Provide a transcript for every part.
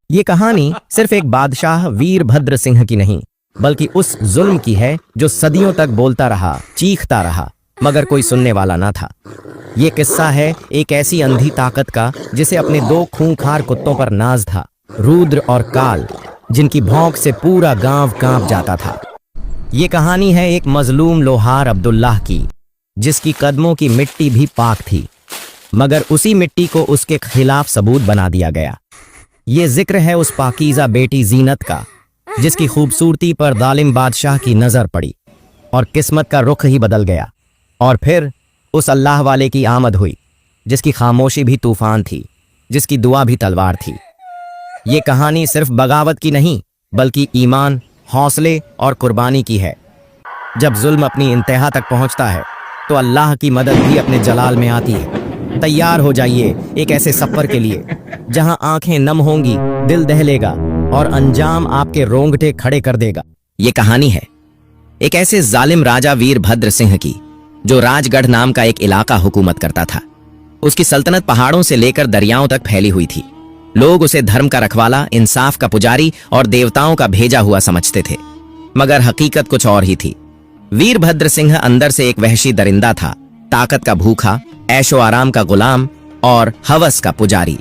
ये कहानी सिर्फ एक बादशाह वीरभद्र सिंह की नहीं, बल्कि उस जुल्म की है जो सदियों तक बोलता रहा, चीखता रहा, मगर कोई सुनने वाला ना था। ये किस्सा है एक ऐसी अंधी ताकत का जिसे अपने दो खूंखार कुत्तों पर नाज था, रुद्र और काल, जिनकी भौंक से पूरा गांव कांप जाता था। ये कहानी है एक मजलूम लोहार अब्दुल्लाह की, जिसकी कदमों की मिट्टी भी पाक थी, मगर उसी मिट्टी को उसके खिलाफ सबूत बना दिया गया। ये जिक्र है उस पाकीज़ा बेटी जीनत का, जिसकी खूबसूरती पर जालिम बादशाह की नजर पड़ी और किस्मत का रुख ही बदल गया। और फिर उस अल्लाह वाले की आमद हुई, जिसकी खामोशी भी तूफान थी, जिसकी दुआ भी तलवार थी। ये कहानी सिर्फ बगावत की नहीं, बल्कि ईमान, हौसले और कुर्बानी की है। जब जुल्म अपनी इंतहा तक पहुंचता है तो अल्लाह की मदद भी अपने जलाल में आती है। तैयार हो जाइए एक ऐसे सफर के लिए जहां आंखें नम होंगी, दिल दहलेगा और अंजाम आपके रोंगटे खड़े कर देगा। ये कहानी है एक ऐसे जालिम राजा वीरभद्र सिंह की, जो राजगढ़ नाम का एक इलाका हुकूमत करता था। उसकी सल्तनत पहाड़ों से लेकर दरियाओं तक फैली हुई थी। लोग उसे धर्म का रखवाला, इंसाफ का पुजारी और देवताओं का भेजा हुआ समझते थे, मगर हकीकत कुछ और ही थी। वीरभद्र सिंह अंदर से एक वहशी दरिंदा था, ताकत का भूखा, ऐशो आराम का गुलाम और हवस का पुजारी।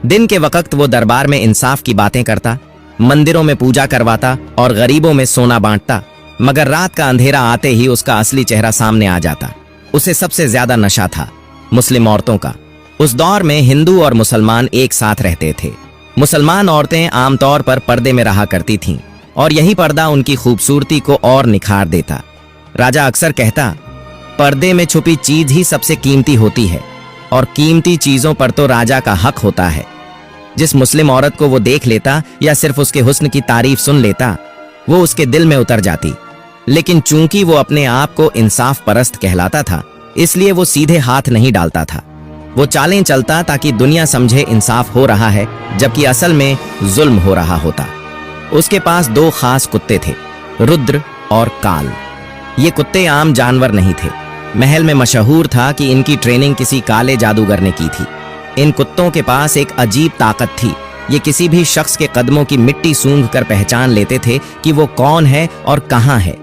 दिन के वक्त वो दरबार में इंसाफ की बातें करता, मंदिरों में पूजा करवाता और गरीबों में सोना बांटता, मगर रात का अंधेरा आते ही उसका असली चेहरा सामने आ जाता। उसे सबसे ज्यादा नशा था मुस्लिम औरतों का। उस दौर में हिंदू और मुसलमान एक साथ रहते थे। मुसलमान औरतें आमतौर पर पर्दे में रहा करती थीं, और यही पर्दा उनकी खूबसूरती को और निखार देता। राजा अक्सर कहता, पर्दे में छुपी चीज ही सबसे कीमती होती है, और कीमती चीजों पर तो राजा का हक होता है। जिस मुस्लिम औरत को वो देख लेता या सिर्फ उसके हुस्न की तारीफ सुन लेता, वो उसके दिल में उतर जाती। लेकिन चूंकि वो अपने आप को इंसाफ परस्त कहलाता था, इसलिए वो सीधे हाथ नहीं डालता था। वो चालें चलता ताकि दुनिया समझे इंसाफ हो रहा है, जबकि असल में जुल्म हो रहा होता। उसके पास दो खास कुत्ते थे, रुद्र और काल। ये कुत्ते आम जानवर नहीं थे। महल में मशहूर था कि इनकी ट्रेनिंग किसी काले जादूगर ने की थी। इन कुत्तों के पास एक अजीब ताकत थी। ये किसी भी शख्स के कदमों की मिट्टी सूंघ कर पहचान लेते थे कि वो कौन है और कहां है।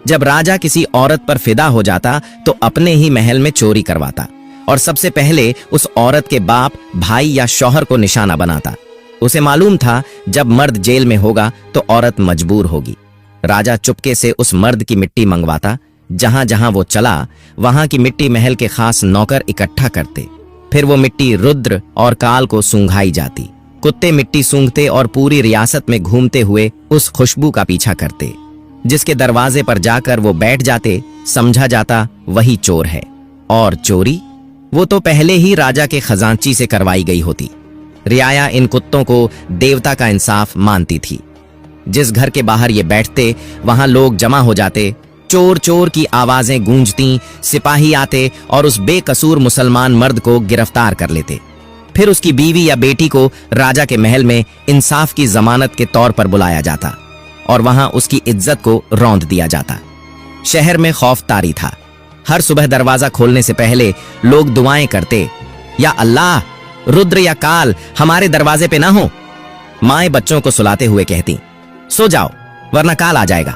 जब राजा किसी औरत पर फिदा हो जाता तो अपने ही महल में चोरी करवाता और सबसे पहले उस औरत के बाप, भाई या शौहर को निशाना बनाता। उसे मालूम था जब मर्द जेल में होगा तो औरत मजबूर होगी। राजा चुपके से उस मर्द की मिट्टी मंगवाता। जहां जहां वो चला, वहां की मिट्टी महल के खास नौकर इकट्ठा करते। फिर वो मिट्टी रुद्र और काल को सूंघाई जाती। कुत्ते मिट्टी सूंघते और पूरी रियासत में घूमते हुए उस खुशबू का पीछा करते। जिसके दरवाजे पर जाकर वो बैठ जाते, समझा जाता वही चोर है। और चोरी वो तो पहले ही राजा के खजांची से करवाई गई होती। रियाया इन कुत्तों को देवता का इंसाफ मानती थी। जिस घर के बाहर ये बैठते, वहां लोग जमा हो जाते। चोर चोर की आवाजें गूंजती, सिपाही आते और उस बेकसूर मुसलमान मर्द को गिरफ्तार कर लेते। फिर उसकी बीवी या बेटी को राजा के महल में इंसाफ की जमानत के तौर पर बुलाया जाता और वहां उसकी इज्जत को रौंद दिया जाता। शहर में खौफ तारी था। हर सुबह दरवाजा खोलने से पहले लोग दुआएं करते, या अल्लाह, रुद्र या काल हमारे दरवाजे पे ना हो। माएं बच्चों को सुलाते हुए कहती, सो जाओ वरना काल आ जाएगा।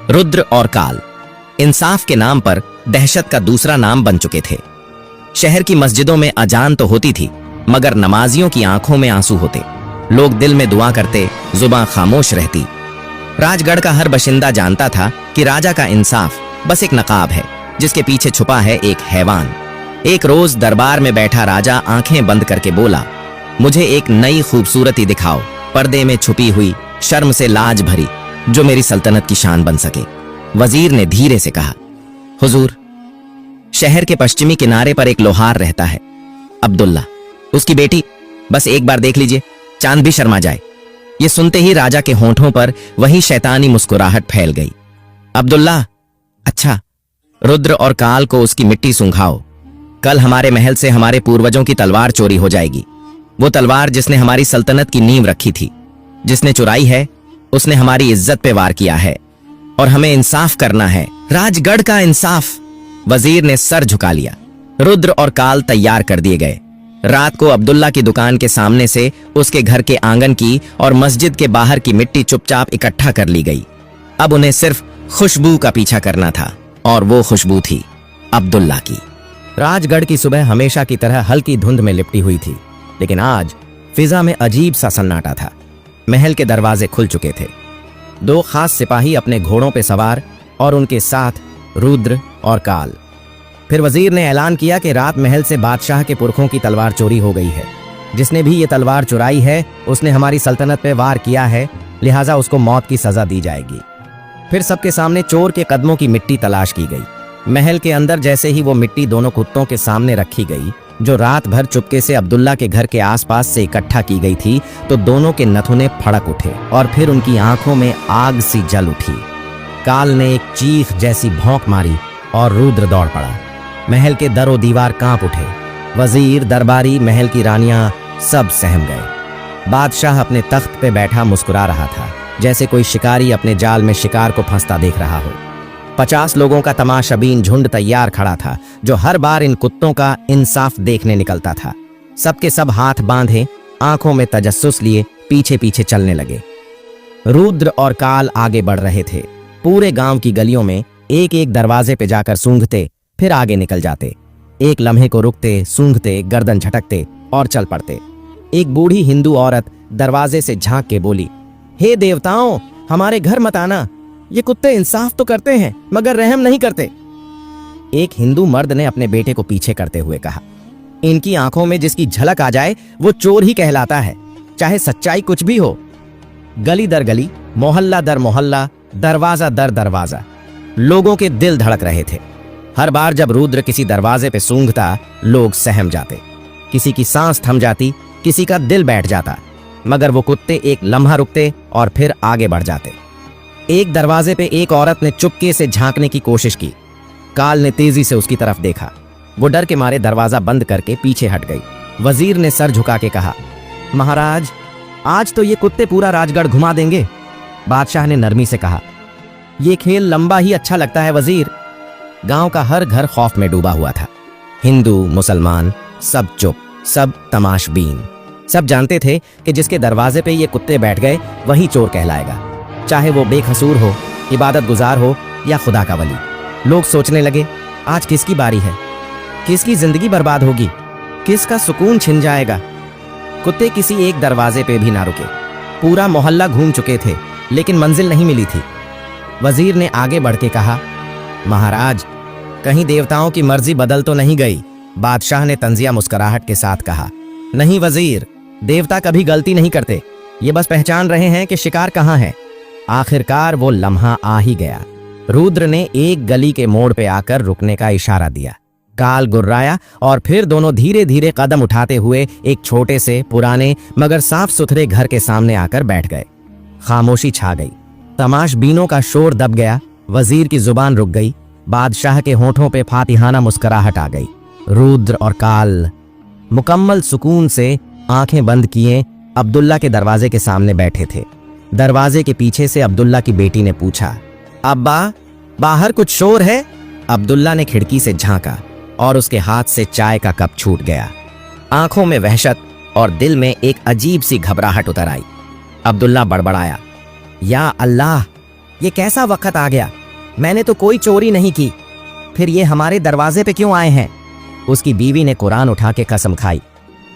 रुद्र और काल इंसाफ के नाम पर दहशत का दूसरा नाम बन चुके थे। शहर की मस्जिदों में अजान तो होती थी, मगर नमाजियों की आंखों में आंसू होते। लोग दिल में दुआ करते, जुबान खामोश रहती। राजगढ़ का हर बशिंदा जानता था कि राजा का इंसाफ बस एक नकाब है, जिसके पीछे छुपा है एक हैवान। एक रोज दरबार में बैठा राजा आंखें बंद करके बोला, मुझे एक नई खूबसूरती दिखाओ, पर्दे में छुपी हुई, शर्म से लाज भरी, जो मेरी सल्तनत की शान बन सके। वजीर ने धीरे से कहा, हुजूर, शहर के पश्चिमी किनारे पर एक लोहार रहता है, अब्दुल्ला। उसकी बेटी, बस एक बार देख लीजिए, चांद भी शर्मा जाए। ये सुनते ही राजा के होंठों पर वही शैतानी मुस्कुराहट फैल गई। अब्दुल्ला, अच्छा, रुद्र और काल को उसकी मिट्टी सूंघाओ। कल हमारे महल से हमारे पूर्वजों की तलवार चोरी हो जाएगी। वो तलवार जिसने हमारी सल्तनत की नींव रखी थी। जिसने चुराई है उसने हमारी इज्जत पे वार किया है, और हमें इंसाफ करना है, राजगढ़ का इंसाफ। वजीर ने सर झुका लिया। रुद्र और काल तैयार कर दिए गए। रात को अब्दुल्ला की दुकान के सामने से उसके घर के आंगन की और मस्जिद के बाहर की मिट्टी चुपचाप इकट्ठा कर ली गई। अब उन्हें सिर्फ खुशबू का पीछा करना था, और वो खुशबू थी अब्दुल्ला की। राजगढ़ की सुबह हमेशा की तरह हल्की धुंध में लिपटी हुई थी, लेकिन आज फिजा में अजीब सा सन्नाटा था। महल के दरवाजे खुल चुके थे। 2 खास सिपाही अपने घोड़ों पे सवार और उनके साथ रुद्र और काल। फिर वजीर ने ऐलान किया कि रात महल से बादशाह के पुरखों की तलवार चोरी हो गई है। जिसने भी ये तलवार चुराई है उसने हमारी सल्तनत पे वार किया है, लिहाजा उसको मौत की सजा दी जाएगी। फिर सबके सामने चोर के कदमों की मिट्टी तलाश की गई। महल के अंदर जैसे ही वो मिट्टी दोनों कुत्तों के सामने रखी गई, जो रात भर चुपके से अब्दुल्ला के घर के आसपास से इकट्ठा की गई थी, तो दोनों के नथुने फड़क उठे और फिर उनकी आंखों में आग सी जल उठी। काल ने एक चीख जैसी भौंक मारी और रुद्र दौड़ पड़ा। महल के दरो दीवार कांप उठे। वजीर, दरबारी, महल की रानियां सब सहम गए। बादशाह अपने तख्त पे बैठा मुस्कुरा रहा था, जैसे कोई शिकारी अपने जाल में शिकार को फंसता देख रहा हो। 50 लोगों का तमाशाबीन झुंड तैयार खड़ा था, जो हर बार इन कुत्तों का इंसाफ देखने निकलता था। सबके सब हाथ बांधे, आंखों में तजस्सुस लिए पीछे पीछे चलने लगे। रुद्र और काल आगे बढ़ रहे थे। पूरे गांव की गलियों में एक एक दरवाजे पे जाकर सूंघते, फिर आगे निकल जाते। एक लम्हे को रुकते, सूंघते, गर्दन झटकते और चल पड़ते। एक बूढ़ी हिंदू औरत दरवाजे से झांक के बोली, हे देवताओं, हमारे घर मत आना। ये कुत्ते इंसाफ तो करते हैं मगर रहम नहीं करते। एक हिंदू मर्द ने अपने बेटे को पीछे करते हुए कहा, इनकी आंखों में जिसकी झलक आ जाए वो चोर ही कहलाता है, चाहे सच्चाई कुछ भी हो। गली दर गली, मोहल्ला दर मोहल्ला, दरवाजा दर दरवाजा लोगों के दिल धड़क रहे थे। हर बार जब रुद्र किसी दरवाजे पे सूंघता, लोग सहम जाते। किसी की सांस थम जाती, किसी का दिल बैठ जाता, मगर वो कुत्ते एक लम्हा रुकते और फिर आगे बढ़ जाते। एक दरवाजे पे एक औरत ने चुपके से झांकने की कोशिश की। काल ने तेजी से उसकी तरफ देखा। वो डर के मारे दरवाजा बंद करके पीछे हट गई। वजीर ने सर झुका के कहा, महाराज, आज तो ये कुत्ते पूरा राजगढ़ घुमा देंगे। बादशाह ने नरमी से कहा, ये खेल लंबा ही अच्छा लगता है वजीर। गांव का हर घर खौफ में डूबा हुआ था। हिंदू, मुसलमान, सब चुप, सब तमाशबीन। सब जानते थे कि जिसके दरवाजे पे ये कुत्ते बैठ गए वही चोर कहलाएगा, चाहे वो बेकसूर हो, इबादत गुजार हो या खुदा का वली। लोग सोचने लगे, आज किसकी बारी है, किसकी जिंदगी बर्बाद होगी, किसका सुकून छिन जाएगा। कुत्ते किसी एक दरवाजे पे भी ना रुके। पूरा मोहल्ला घूम चुके थे, लेकिन मंजिल नहीं मिली थी। वजीर ने आगे बढ़ के कहा, महाराज, कहीं देवताओं की मर्जी बदल तो नहीं गई। बादशाह ने तंजिया मुस्कुराहट के साथ कहा, नहीं वजीर, देवता कभी गलती नहीं करते, ये बस पहचान रहे हैं कि शिकार कहाँ है। आखिरकार वो लम्हा आ ही गया। रुद्र ने एक गली के मोड़ पे आकर रुकने का इशारा दिया। काल गुर्राया और फिर दोनों धीरे धीरे कदम उठाते हुए एक छोटे से पुराने मगर साफ सुथरे घर के सामने आकर बैठ गए। खामोशी छा गई। तमाशबीनों का शोर दब गया। वजीर की जुबान रुक गई। बादशाह के होठों पे फातिहाना मुस्कुराहट आ गई। रुद्र और काल मुकम्मल सुकून से आंखें बंद किए अब्दुल्ला के दरवाजे के सामने बैठे थे। दरवाजे के पीछे से अब्दुल्ला की बेटी ने पूछा, अब्बा, बाहर कुछ शोर है? अब्दुल्ला ने खिड़की से झांका और उसके हाथ से चाय का कप छूट गया। आंखों में वहशत और दिल में एक अजीब सी घबराहट उतर आई। अब्दुल्ला बड़बड़ाया, या अल्लाह, ये कैसा वक्त आ गया? मैंने तो कोई चोरी नहीं की, फिर ये हमारे दरवाजे पे क्यों आए हैं? उसकी बीवी ने कुरान उठा के कसम खाई,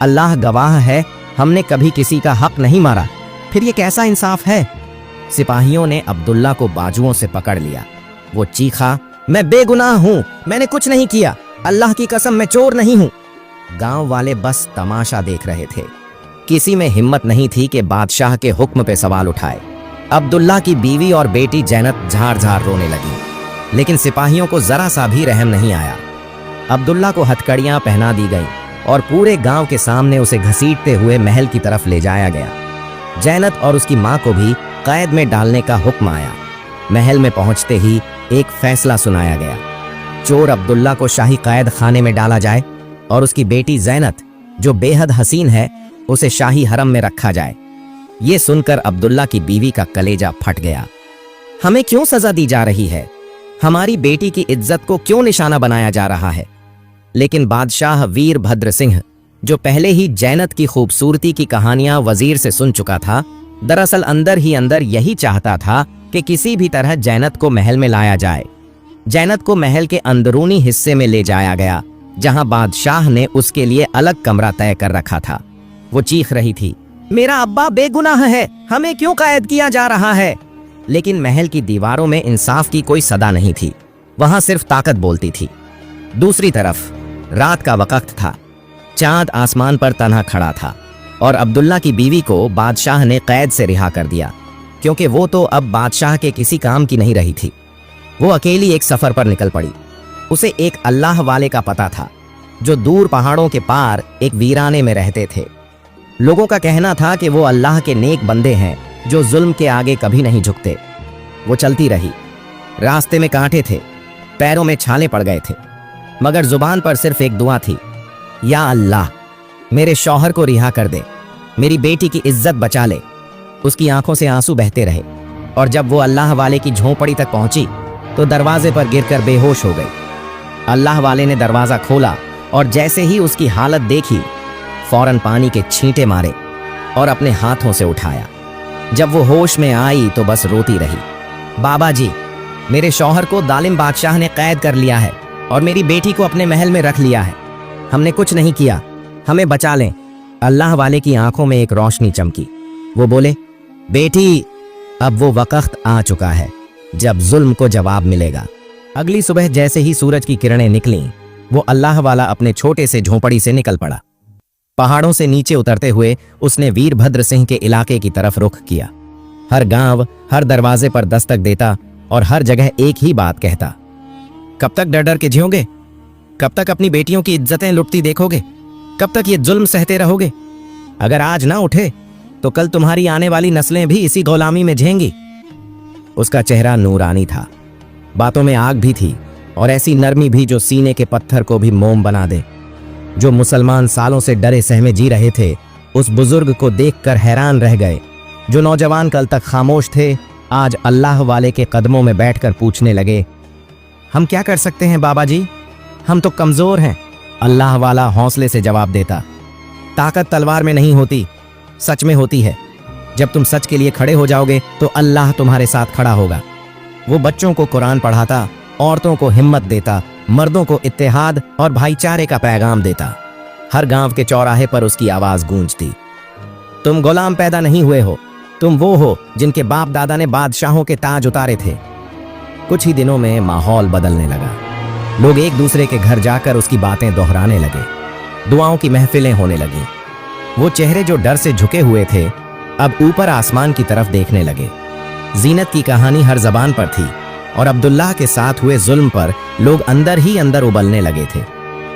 अल्लाह गवाह है, हमने कभी किसी का हक नहीं मारा, फिर ये कैसा इंसाफ है? सिपाहियों ने अब्दुल्ला को बाजुओं से पकड़ लिया। वो चीखा, मैं बेगुनाह हूं, मैंने कुछ नहीं किया, अल्लाह की कसम मैं चोर नहीं हूं। गांव वाले बस तमाशा देख रहे थे। किसी में हिम्मत नहीं थी कि बादशाह के हुक्म पे सवाल उठाए। अब्दुल्ला की बीवी और बेटी जैनत झार झार रोने लगी, लेकिन सिपाहियों को जरा सा भी रहम नहीं आया। अब्दुल्ला को हथकड़ियां पहना दी गईं और पूरे गांव के सामने उसे घसीटते हुए महल की तरफ ले जाया गया। जैनत और उसकी मां को भी कैद में डालने का हुक्म आया। महल में पहुंचते ही एक फैसला सुनाया गया। चोर अब्दुल्ला को शाही कैद खाने में डाला जाए और उसकी बेटी जैनत, जो बेहद हसीन है, उसे शाही हरम में रखा जाए। ये सुनकर अब्दुल्ला की बीवी का कलेजा फट गया। हमें क्यों सजा दी जा रही है? हमारी बेटी की इज्जत को क्यों निशाना बनाया जा रहा है? लेकिन बादशाह वीरभद्र सिंह जो पहले ही जैनत की खूबसूरती की कहानियां वजीर से सुन चुका था, दरअसल अंदर ही अंदर यही चाहता था कि किसी भी तरह जैनत को महल में लाया जाए। जैनत को महल के अंदरूनी हिस्से में ले जाया गया, जहां बादशाह ने उसके लिए अलग कमरा तय कर रखा था। वो चीख रही थी, मेरा अब्बा बेगुनाह है, हमें क्यों कैद किया जा रहा है? लेकिन महल की दीवारों में इंसाफ की कोई सदा नहीं थी, वहां सिर्फ ताकत बोलती थी। दूसरी तरफ रात का वक्त था, चांद आसमान पर तन्हा खड़ा था और अब्दुल्ला की बीवी को बादशाह ने कैद से रिहा कर दिया, क्योंकि वो तो अब बादशाह के किसी काम की नहीं रही थी। वो अकेली एक सफर पर निकल पड़ी। उसे एक अल्लाह वाले का पता था, जो दूर पहाड़ों के पार एक वीराने में रहते थे। लोगों का कहना था कि वो अल्लाह के नेक बंदे हैं, जो जुल्म के आगे कभी नहीं झुकते। वो चलती रही। रास्ते में कांटे थे, पैरों में छाले पड़ गए थे, मगर जुबान पर सिर्फ एक दुआ थी, या अल्लाह, मेरे शौहर को रिहा कर दे, मेरी बेटी की इज्जत बचा ले। उसकी आंखों से आंसू बहते रहे और जब वो अल्लाह वाले की झोंपड़ी तक पहुंची तो दरवाजे पर गिरकर बेहोश हो गई। अल्लाह वाले ने दरवाजा खोला और जैसे ही उसकी हालत देखी, फौरन पानी के छींटे मारे और अपने हाथों से उठाया। जब वो होश में आई तो बस रोती रही, बाबा जी, मेरे शौहर को जालिम बादशाह ने कैद कर लिया है और मेरी बेटी को अपने महल में रख लिया है। हमने कुछ नहीं किया, हमें बचा लें। अल्लाह वाले की आंखों में एक रोशनी चमकी। वो बोले, बेटी, अब वो वक्त आ चुका है जब जुल्म को जवाब मिलेगा। अगली सुबह जैसे ही सूरज की किरणें निकलीं, वो अल्लाह वाला अपने छोटे से झोंपड़ी से निकल पड़ा। पहाड़ों से नीचे उतरते हुए उसने वीरभद्र सिंह के इलाके की तरफ रुख किया। हर गांव, हर दरवाजे पर दस्तक देता और हर जगह एक ही बात कहता, कब तक डर डर के जियोगे? कब तक अपनी बेटियों की इज्जतें लुटती देखोगे? कब तक ये जुल्म सहते रहोगे? अगर आज ना उठे तो कल तुम्हारी आने वाली नस्लें भी इसी गुलामी में झेंगी। उसका चेहरा नूरानी था, बातों में आग भी थी और ऐसी नरमी भी जो सीने के पत्थर को भी मोम बना दे। जो मुसलमान सालों से डरे सहमे जी रहे थे, उस बुजुर्ग को देखकर हैरान रह गए। जो नौजवान कल तक खामोश थे, आज अल्लाह वाले के कदमों में बैठकर पूछने लगे, हम क्या कर सकते हैं बाबा जी? हम तो कमजोर हैं। अल्लाह वाला हौसले से जवाब देता, ताकत तलवार में नहीं होती, सच में होती है। जब तुम सच के लिए खड़े हो जाओगे तो अल्लाह तुम्हारे साथ खड़ा होगा। वो बच्चों को कुरान पढ़ाता, औरतों को हिम्मत देता, मर्दों को इत्तेहाद और भाईचारे का पैगाम देता। हर गांव के चौराहे पर उसकी आवाज गूंजती, तुम गुलाम पैदा नहीं हुए हो, तुम वो हो जिनके बाप दादा ने बादशाहों के ताज उतारे थे। कुछ ही दिनों में माहौल बदलने लगा। लोग एक दूसरे के घर जाकर उसकी बातें दोहराने लगे। दुआओं की महफिलें होने लगीं। वो चेहरे जो डर से झुके हुए थे, अब ऊपर आसमान की तरफ देखने लगे। जीनत की कहानी हर जबान पर थी और अब्दुल्लाह के साथ हुए जुल्म पर लोग अंदर ही अंदर उबलने लगे थे।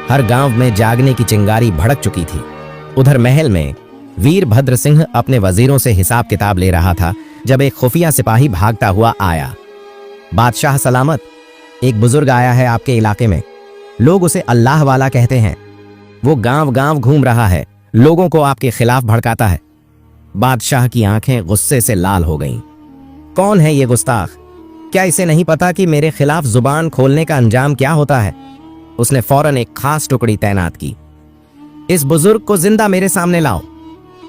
हर गांव में जागने की चिंगारी भड़क चुकी थी। उधर महल में वीरभद्र सिंह अपने वजीरों से हिसाब किताब ले रहा था जब एक खुफिया सिपाही भागता हुआ आया। बादशाह सलामत, एक बुजुर्ग आया है आपके इलाके में। लोग उसे अल्लाह वाला कहते हैं। वो गांव गांव घूम रहा है, लोगों को आपके खिलाफ भड़काता है। बादशाह की आंखें गुस्से से लाल हो गईं। कौन है ये गुस्ताख? क्या इसे नहीं पता कि मेरे खिलाफ जुबान खोलने का अंजाम क्या होता है? उसने फौरन एक खास टुकड़ी तैनात की। इस बुजुर्ग को जिंदा मेरे सामने लाओ।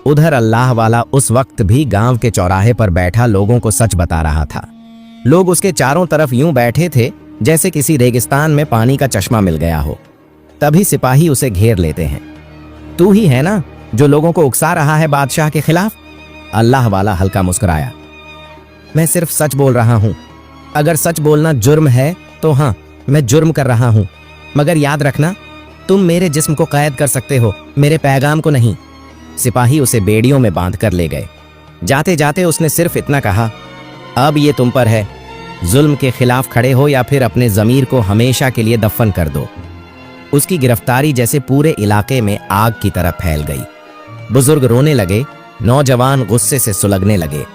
उधर अल्लाह वाला उस वक्त भी गांव के चौराहे पर बैठा लोगों को सच बता रहा था। लोग उसके चारों तरफ यूं बैठे थे जैसे किसी रेगिस्तान में पानी का चश्मा मिल गया हो। तभी सिपाही उसे घेर लेते हैं। तू ही है ना जो लोगों को उकसा रहा है बादशाह के खिलाफ? अल्लाह वाला हल्का मुस्कुराया। मैं सिर्फ सच बोल रहा हूं। अगर सच बोलना जुर्म है तो हाँ, मैं जुर्म कर रहा हूं, मगर याद रखना, तुम मेरे जिस्म को कैद कर सकते हो, मेरे पैगाम को नहीं। सिपाही उसे बेड़ियों में बांध कर ले गए। जाते जाते उसने सिर्फ इतना कहा, अब ये तुम पर है, जुल्म के खिलाफ खड़े हो या फिर अपने जमीर को हमेशा के लिए दफन कर दो। उसकी गिरफ्तारी जैसे पूरे इलाके में आग की तरह फैल गई। बुजुर्ग रोने लगे, नौजवान गुस्से से सुलगने लगे।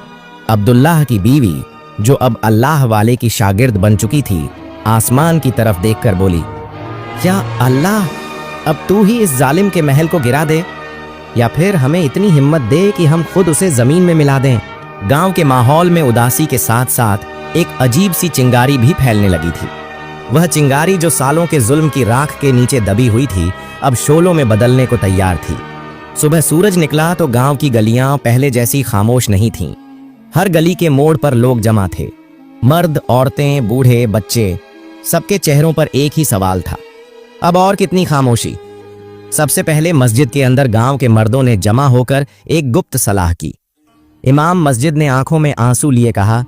अब्दुल्लाह की बीवी, जो अब अल्लाह वाले की शागिर्द बन चुकी थी, आसमान की तरफ देखकर बोली, या अल्लाह, अब तू ही इस जालिम के महल को गिरा दे, या फिर हमें इतनी हिम्मत दे कि हम खुद उसे जमीन में मिला दें। गांव के माहौल में उदासी के साथ साथ एक अजीब सी चिंगारी भी फैलने लगी थी। वह चिंगारी जो सालों के जुल्म की राख के नीचे दबी हुई थी, अब शोलों में बदलने को तैयार थी। सुबह सूरज निकला तो गांव की गलियां पहले जैसी खामोश नहीं थीं। हर गली के मोड़ पर लोग जमा थे। मर्द, औरतें, बूढ़े, बच्चे, सबके चेहरों पर एक ही सवाल था, अब और कितनी खामोशी। सबसे पहले मस्जिद के अंदर गांव के मर्दों ने जमा होकर एक गुप्त सलाह की। इमाम मस्जिद ने आंखों में आंसू लिए कहा,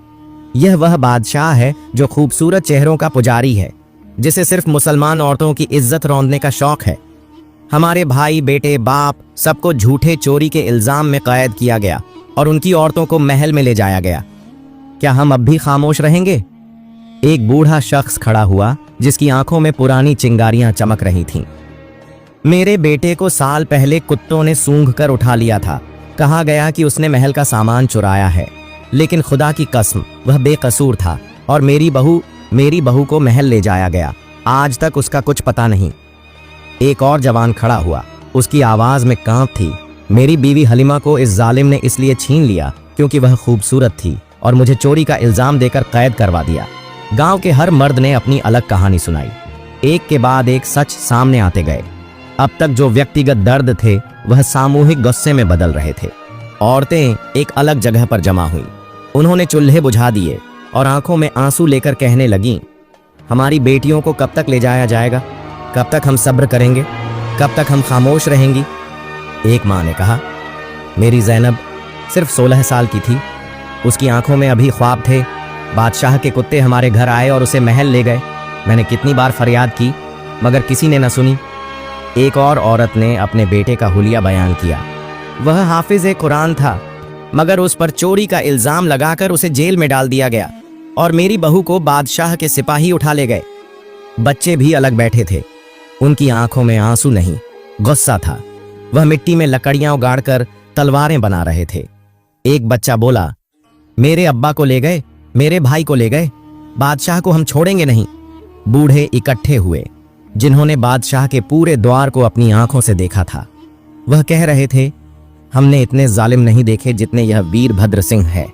यह वह बादशाह है जो खूबसूरत चेहरों का पुजारी है, जिसे सिर्फ मुसलमान औरतों की इज्जत रौंदने का शौक है। हमारे भाई, बेटे, बाप सबको झूठे चोरी के इल्जाम में कैद किया गया और उनकी औरतों को महल में ले जाया गया। क्या हम अब भी खामोश रहेंगे? एक बूढ़ा शख्स खड़ा हुआ जिसकी आंखों में पुरानी चिंगारियां चमक रही थीं। मेरे बेटे को साल पहले कुत्तों ने सूंघ कर उठा लिया था। कहा गया कि उसने महल का सामान चुराया है, लेकिन खुदा की कसम वह बेकसूर था और मेरी बहू को महल ले जाया गया। आज तक उसका कुछ पता नहीं। एक और जवान खड़ा हुआ, उसकी आवाज में कांप थी। मेरी बीवी हलीमा को इस जालिम ने इसलिए छीन लिया क्योंकि वह खूबसूरत थी और मुझे चोरी का इल्जाम देकर कैद करवा दिया। गांव के हर मर्द ने अपनी अलग कहानी सुनाई। एक के बाद एक सच सामने आते गए। अब तक जो व्यक्तिगत दर्द थे वह सामूहिक गुस्से में बदल रहे थे। औरतें एक अलग जगह पर जमा हुईं। उन्होंने चूल्हे बुझा दिए और आंखों में आंसू लेकर कहने लगीं, हमारी बेटियों को कब तक ले जाया जाएगा? कब तक हम सब्र करेंगे? कब तक हम खामोश रहेंगी? एक माँ ने कहा, मेरी ज़ैनब सिर्फ 16 साल की थी। उसकी आंखों में अभी ख्वाब थे। बादशाह के कुत्ते हमारे घर आए और उसे महल ले गए। मैंने कितनी बार फरियाद की मगर किसी ने न सुनी। एक और औरत ने अपने बेटे का हुलिया बयान किया। वह हाफिज कुरान था मगर उस पर चोरी का इल्जाम लगाकर उसे जेल में डाल दिया गया और मेरी बहू को बादशाह के सिपाही उठा ले गए। बच्चे भी अलग बैठे थे। उनकी आंखों में आंसू नहीं, गुस्सा था। वह मिट्टी में लकड़ियां उगाड़कर तलवारें बना रहे थे। एक बच्चा बोला, मेरे अब्बा को ले गए, मेरे भाई को ले गए, बादशाह को हम छोड़ेंगे नहीं। बूढ़े इकट्ठे हुए जिन्होंने बादशाह के पूरे द्वार को अपनी आंखों से देखा था। वह कह रहे थे, हमने इतने जालिम नहीं देखे जितने यह वीरभद्र सिंह है।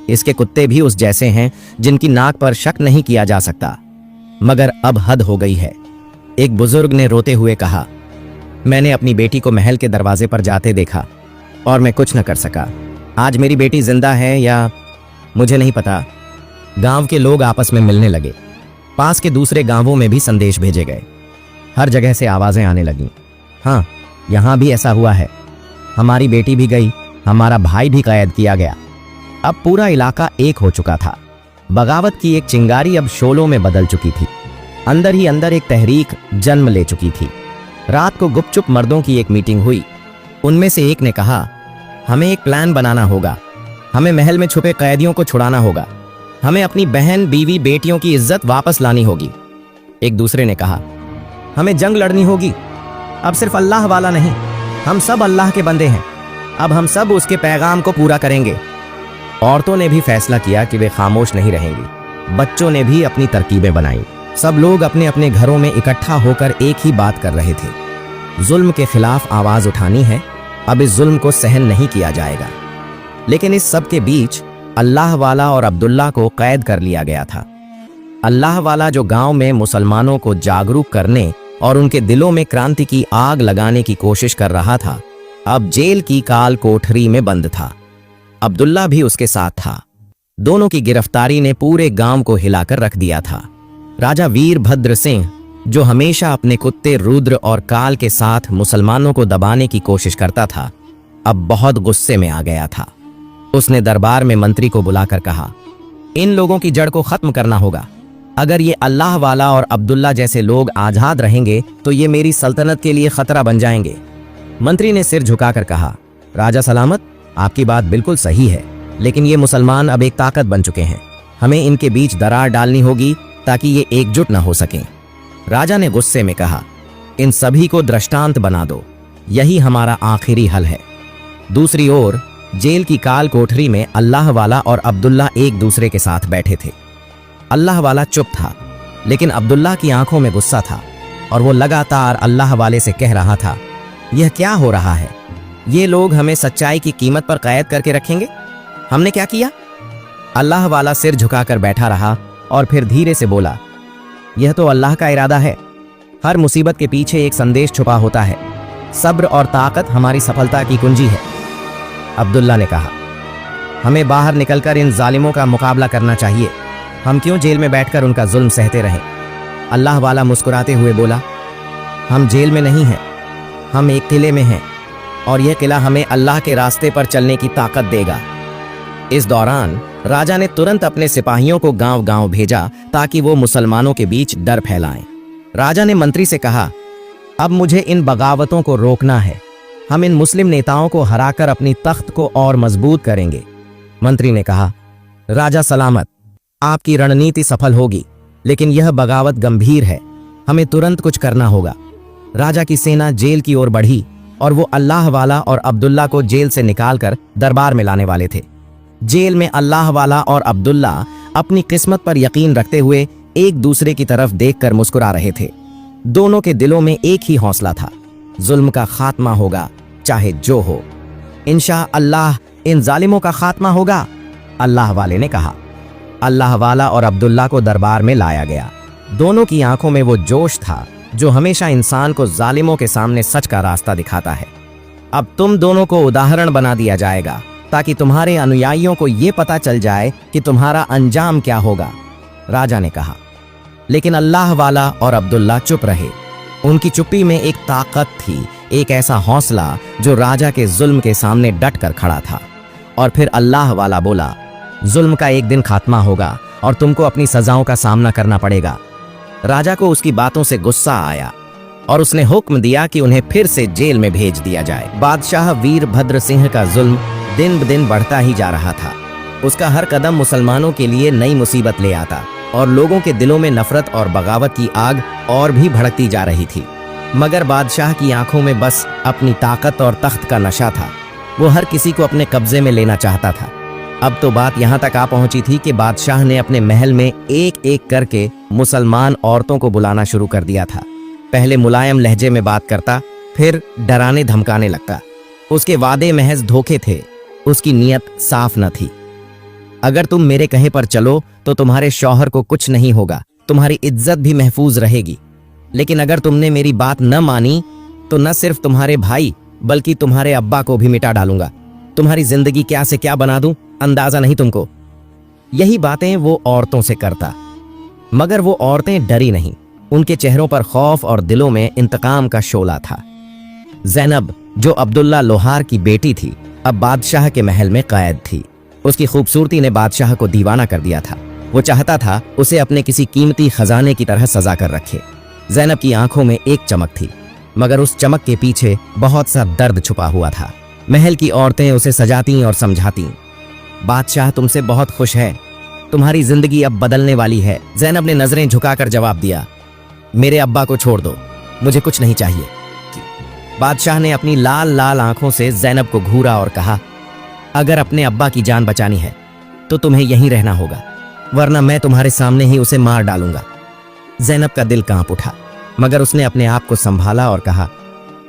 इसके कुत्ते भी उस जैसे हैं जिनकी नाक पर शक नहीं किया जा सकता। मगर अब हद हो गई है। एक बुजुर्ग ने रोते हुए कहा, मैंने अपनी बेटी को महल के दरवाजे पर जाते देखा और मैं कुछ न कर सका। आज मेरी बेटी जिंदा है या मुझे नहीं पता। गांव के लोग आपस में मिलने लगे। पास के दूसरे गांवों में भी संदेश भेजे गए। हर जगह से आवाजें आने लगीं, हाँ, यहां भी ऐसा हुआ है। हमारी बेटी भी गई, हमारा भाई भी कैद किया गया। अब पूरा इलाका एक हो चुका था। बगावत की एक चिंगारी अब शोलों में बदल चुकी थी। अंदर ही अंदर एक तहरीक जन्म ले चुकी थी। रात को गुपचुप मर्दों की एक मीटिंग हुई। उनमें से एक ने कहा, हमें एक प्लान बनाना होगा। हमें महल में छुपे कैदियों को छुड़ाना होगा। हमें अपनी बहन, बीवी, बेटियों की इज्जत वापस लानी होगी। एक दूसरे ने कहा, हमें जंग लड़नी होगी। अब सिर्फ अल्लाह वाला नहीं, हम सब अल्लाह के बंदे हैं। अब हम सब उसके पैगाम को पूरा करेंगे। औरतों ने भी फैसला किया कि वे खामोश नहीं रहेंगी। बच्चों ने भी अपनी तरकीबें बनाई। सब लोग अपने अपने घरों में इकट्ठा होकर एक ही बात कर रहे थे, जुल्म के खिलाफ आवाज उठानी है। अब इस जुल्म को सहन नहीं किया जाएगा। लेकिन इस सब के बीच अल्लाह वाला और अब्दुल्ला को कैद कर लिया गया था। अल्लाह वाला जो गांव में मुसलमानों को जागरूक करने और उनके दिलों में क्रांति की आग लगाने की कोशिश कर रहा था, अब जेल की काल कोठरी में बंद था। अब्दुल्ला भी उसके साथ था। दोनों की गिरफ्तारी ने पूरे गांव को हिलाकर रख दिया था। राजा वीरभद्र सिंह, जो हमेशा अपने कुत्ते रुद्र और काल के साथ मुसलमानों को दबाने की कोशिश करता था, अब बहुत गुस्से में आ गया था। उसने दरबार में मंत्री को बुलाकर कहा, इन लोगों की जड़ को खत्म करना होगा। अगर ये अल्लाह वाला और अब्दुल्ला जैसे लोग आजाद रहेंगे तो ये मेरी सल्तनत के लिए खतरा बन जाएंगे। मंत्री ने सिर झुकाकर कहा, राजा सलामत, आपकी बात बिल्कुल सही है, लेकिन ये मुसलमान अब एक ताकत बन चुके हैं। हमें इनके बीच दरार डालनी होगी ताकि ये एकजुट न हो सकें। राजा ने गुस्से में कहा, इन सभी को दृष्टांत बना दो, यही हमारा आखिरी हल है। दूसरी ओर जेल की काल कोठरी में अल्लाह वाला और अब्दुल्ला एक दूसरे के साथ बैठे थे। अल्लाह वाला चुप था, लेकिन अब्दुल्ला की आंखों में गुस्सा था और वो लगातार अल्लाह वाले से कह रहा था, यह क्या हो रहा है? ये लोग हमें सच्चाई की कीमत पर कैद करके रखेंगे। हमने क्या किया? अल्लाह वाला सिर झुकाकर बैठा रहा और फिर धीरे से बोला, यह तो अल्लाह का इरादा है। हर मुसीबत के पीछे एक संदेश छुपा होता है। सब्र और ताकत हमारी सफलता की कुंजी है। अब्दुल्ला ने कहा, हमें बाहर निकलकर इन जालिमों का मुकाबला करना चाहिए। हम क्यों जेल में बैठकर उनका जुल्म सहते रहें? अल्लाह वाला मुस्कुराते हुए बोला, हम जेल में नहीं हैं, हम एक किले में हैं और यह किला हमें अल्लाह के रास्ते पर चलने की ताकत देगा। इस दौरान राजा ने तुरंत अपने सिपाहियों को गांव-गांव भेजा ताकि वो मुसलमानों के बीच डर फैलाएं। राजा ने मंत्री से कहा, अब मुझे इन बगावतों को रोकना है। हम इन मुस्लिम नेताओं को हराकर अपनी तख्त को और मजबूत करेंगे। मंत्री ने कहा, राजा सलामत, आपकी रणनीति सफल होगी, लेकिन यह बगावत गंभीर है। हमें तुरंत कुछ करना होगा। राजा की सेना जेल की ओर बढ़ी और वो अल्लाह वाला और अब्दुल्ला को जेल से निकालकर दरबार में लाने वाले थे। जेल में अल्लाह वाला और अब्दुल्ला अपनी किस्मत पर यकीन रखते हुए एक दूसरे की तरफ देखकर मुस्कुरा रहे थे। दोनों के दिलों में एक ही हौसला था, जुल्म का खात्मा होगा, चाहे जो हो। इंशाअल्लाह इन जालिमों का खात्मा होगा, अल्लाह वाले ने कहा। अल्लाह वाला और अब्दुल्ला को दरबार में लाया गया। दोनों की आंखों में वो जोश था जो हमेशा इंसान को जालिमों के सामने सच का रास्ता दिखाता है। अब तुम दोनों को उदाहरण बना दिया जाएगा ताकि तुम्हारे अनुयायियों को ये पता चल जाए कि तुम्हारा अंजाम क्या होगा, राजा ने कहा। लेकिन अल्लाह वाला और अब्दुल्ला चुप रहे। उनकी चुप्पी में एक ताकत थी, एक ऐसा हौसला जो राजा के जुल्म के सामने डट कर खड़ा था। और फिर अल्लाह वाला बोला, जुल्म का एक दिन खात्मा होगा और तुमको अपनी सजाओं का सामना करना पड़ेगा। राजा को उसकी बातों से गुस्सा आया और उसने हुक्म दिया कि उन्हें फिर से जेल में भेज दिया जाए। बादशाह वीरभद्र सिंह का जुल्म दिन ब दिन बढ़ता ही जा रहा था। उसका हर कदम मुसलमानों के लिए नई मुसीबत ले आता और लोगों के दिलों में नफरत और बगावत की आग और भी भड़कती जा रही थी। मगर बादशाह की आंखों में बस अपनी ताकत और तख्त का नशा था। वो हर किसी को अपने कब्जे में लेना चाहता था। अब तो बात यहाँ तक आ पहुंची थी कि बादशाह ने अपने महल में एक एक करके मुसलमान औरतों को बुलाना शुरू कर दिया था। पहले मुलायम लहजे में बात करता, फिर डराने धमकाने लगता। उसके वादे महज धोखे थे, उसकी नीयत साफ न थी। अगर तुम मेरे कहे पर चलो तो तुम्हारे शौहर को कुछ नहीं होगा, तुम्हारी इज्जत भी महफूज रहेगी। लेकिन अगर तुमने मेरी बात न मानी तो न सिर्फ तुम्हारे भाई बल्कि तुम्हारे अब्बा को भी मिटा डालूंगा। तुम्हारी जिंदगी क्या से क्या बना दूं, अंदाजा नहीं तुमको। यही बातें वो औरतों से करता, मगर वो औरतें डरी नहीं। उनके चेहरों पर खौफ और दिलों में इंतकाम का शोला था। ज़ैनब, जो अब्दुल्ला लोहार की बेटी थी, अब बादशाह के महल में कैद थी। उसकी खूबसूरती ने बादशाह को दीवाना कर दिया था। वो चाहता था उसे अपने किसी कीमती खजाने की तरह सजा कर रखे। ज़ैनब की आंखों में एक चमक थी, मगर उस चमक के पीछे बहुत सा दर्द छुपा हुआ था। महल की औरतें उसे सजाती और समझाती, बादशाह तुमसे बहुत खुश है, तुम्हारी जिंदगी अब बदलने वाली है। ज़ैनब ने नजरें झुकाकर जवाब दिया, मेरे अब्बा को छोड़ दो, मुझे कुछ नहीं चाहिए। बादशाह ने अपनी लाल लाल आंखों से ज़ैनब को घूरा और कहा, अगर अपने अब्बा की जान बचानी है तो तुम्हें यहीं रहना होगा, वरना मैं तुम्हारे सामने ही उसे मार डालूंगा। ज़ैनब का दिल कांप उठा, मगर उसने अपने आप को संभाला और कहा,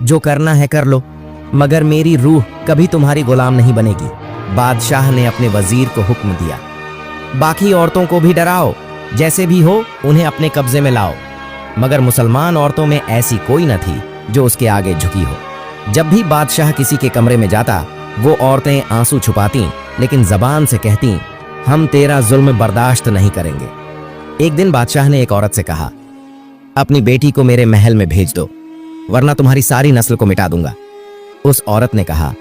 जो करना है कर लो, मगर मेरी रूह कभी तुम्हारी गुलाम नहीं बनेगी। बादशाह ने अपने वजीर को हुक्म दिया, बाकी औरतों को भी डराओ, जैसे भी हो उन्हें अपने कब्जे में लाओ। मगर मुसलमान औरतों में ऐसी कोई न थी जो उसके आगे झुकी हो। जब भी बादशाह किसी के कमरे में जाता, वो औरतें आंसू छुपाती, लेकिन जबान से कहती, हम तेरा जुल्म बर्दाश्त नहीं करेंगे। एक दिन बादशाह ने एक औरत से कहा, अपनी बेटी को मेरे महल में भेज दो, वरना तुम्हारी सारी नस्ल को मिटा दूंगा। उस औरत ने कहा,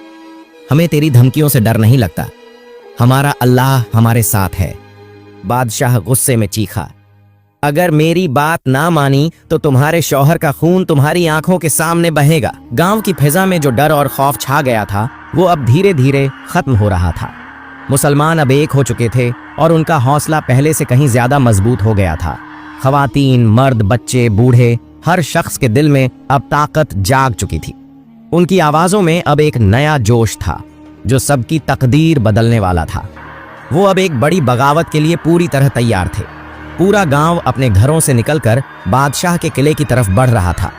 हमें तेरी धमकियों से डर नहीं लगता, हमारा अल्लाह हमारे साथ है। बादशाह गुस्से में चीखा, अगर मेरी बात ना मानी तो तुम्हारे शौहर का खून तुम्हारी आंखों के सामने बहेगा। गांव की फिजा में जो डर और खौफ छा गया था, वो अब धीरे धीरे खत्म हो रहा था। मुसलमान अब एक हो चुके थे और उनका हौसला पहले से कहीं ज्यादा मजबूत हो गया था। खवातीन, मर्द, बच्चे, बूढ़े, हर शख्स के दिल में अब ताकत जाग चुकी थी। उनकी आवाजों में अब एक नया जोश था जो सबकी तकदीर बदलने वाला था। वो अब एक बड़ी बगावत के लिए पूरी तरह तैयार थे। पूरा गांव अपने घरों से निकलकर बादशाह के किले की तरफ बढ़ रहा था।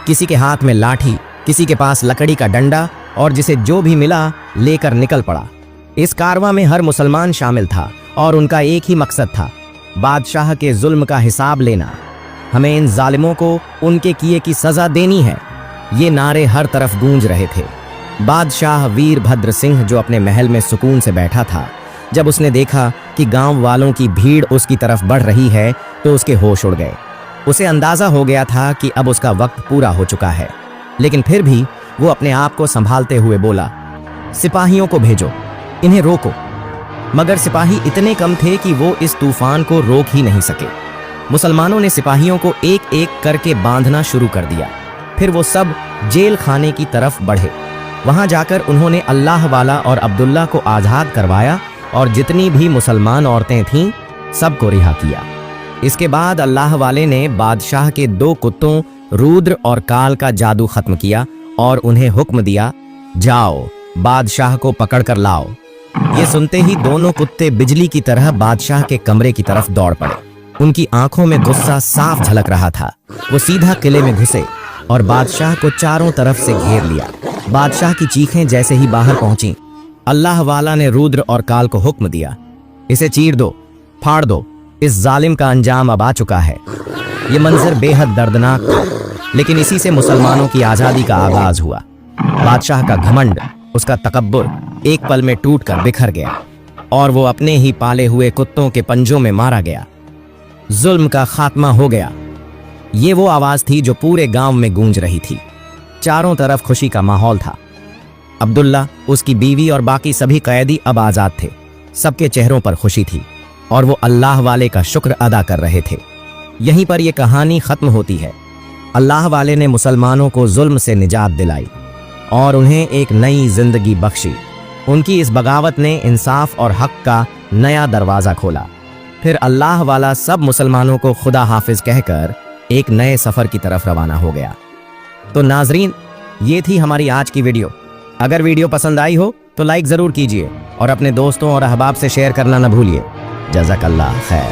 किसी के हाथ में लाठी, किसी के पास लकड़ी का डंडा, और जिसे जो भी मिला लेकर निकल पड़ा। इस कारवां में हर मुसलमान शामिल था और उनका एक ही मकसद था, बादशाह के जुल्म का हिसाब लेना। हमें इन जालिमों को उनके किए की सजा देनी है। ये नारे हर तरफ गूंज रहे थे। बादशाह वीरभद्र सिंह जो अपने महल में सुकून से बैठा था, जब उसने देखा कि गांव वालों की भीड़ उसकी तरफ बढ़ रही है तो उसके होश उड़ गए। उसे अंदाजा हो गया था कि अब उसका वक्त पूरा हो चुका है, लेकिन फिर भी वो अपने आप को संभालते हुए बोला, सिपाहियों को भेजो, इन्हें रोको। मगर सिपाही इतने कम थे कि वो इस तूफान को रोक ही नहीं सके। मुसलमानों ने सिपाहियों को एक एक करके बांधना शुरू कर दिया। फिर वो सब जेल खाने की तरफ बढ़े। वहां जाकर उन्होंने अल्लाह वाला और अब्दुल्ला को आज़ाद करवाया और जितनी भी मुसलमान औरतें थीं सबको रिहा किया। इसके बाद अल्लाह वाले ने बादशाह के 2 कुत्तों रुद्र और काल का जादू खत्म किया और उन्हें हुक्म दिया, जाओ बादशाह को पकड़ कर लाओ। ये सुनते ही दोनों कुत्ते बिजली की तरह बादशाह के कमरे की तरफ दौड़ पड़े। उनकी आंखों में गुस्सा साफ झलक रहा था। वो सीधा किले में घुसे और बादशाह को चारों तरफ से घेर लिया। बादशाह की चीखें जैसे ही बाहर पहुंची, अल्लाह वाला ने रुद्र और काल को हुक्म दिया, इसे चीर दो, फाड़ दो, इस जालिम का अंजाम अब आ चुका है। ये मंजर बेहद दर्दनाक था, लेकिन इसी से मुसलमानों की आज़ादी का आगाज हुआ। बादशाह का घमंड, उसका तकब्बुर एक पल में टूटकर बिखर गया और वो अपने ही पाले हुए कुत्तों के पंजों में मारा गया। जुल्म का खात्मा हो गया। ये वो आवाज थी जो पूरे गांव में गूंज रही थी। चारों तरफ खुशी का माहौल था। अब्दुल्ला, उसकी बीवी और बाकी सभी कैदी अब आजाद थे। सबके चेहरों पर खुशी थी और वो अल्लाह वाले का शुक्र अदा कर रहे थे। यहीं पर यह कहानी खत्म होती है। अल्लाह वाले ने मुसलमानों को जुल्म से निजात दिलाई और उन्हें एक नई जिंदगी बख्शी। उनकी इस बगावत ने इंसाफ और हक का नया दरवाज़ा खोला। फिर अल्लाह वाला सब मुसलमानों को खुदा हाफिज कहकर एक नए सफ़र की तरफ रवाना हो गया। तो नाजरीन, ये थी हमारी आज की वीडियो। अगर वीडियो पसंद आई हो तो लाइक ज़रूर कीजिए और अपने दोस्तों और अहबाब से शेयर करना न भूलिए। जज़ाकल्लाह खैर।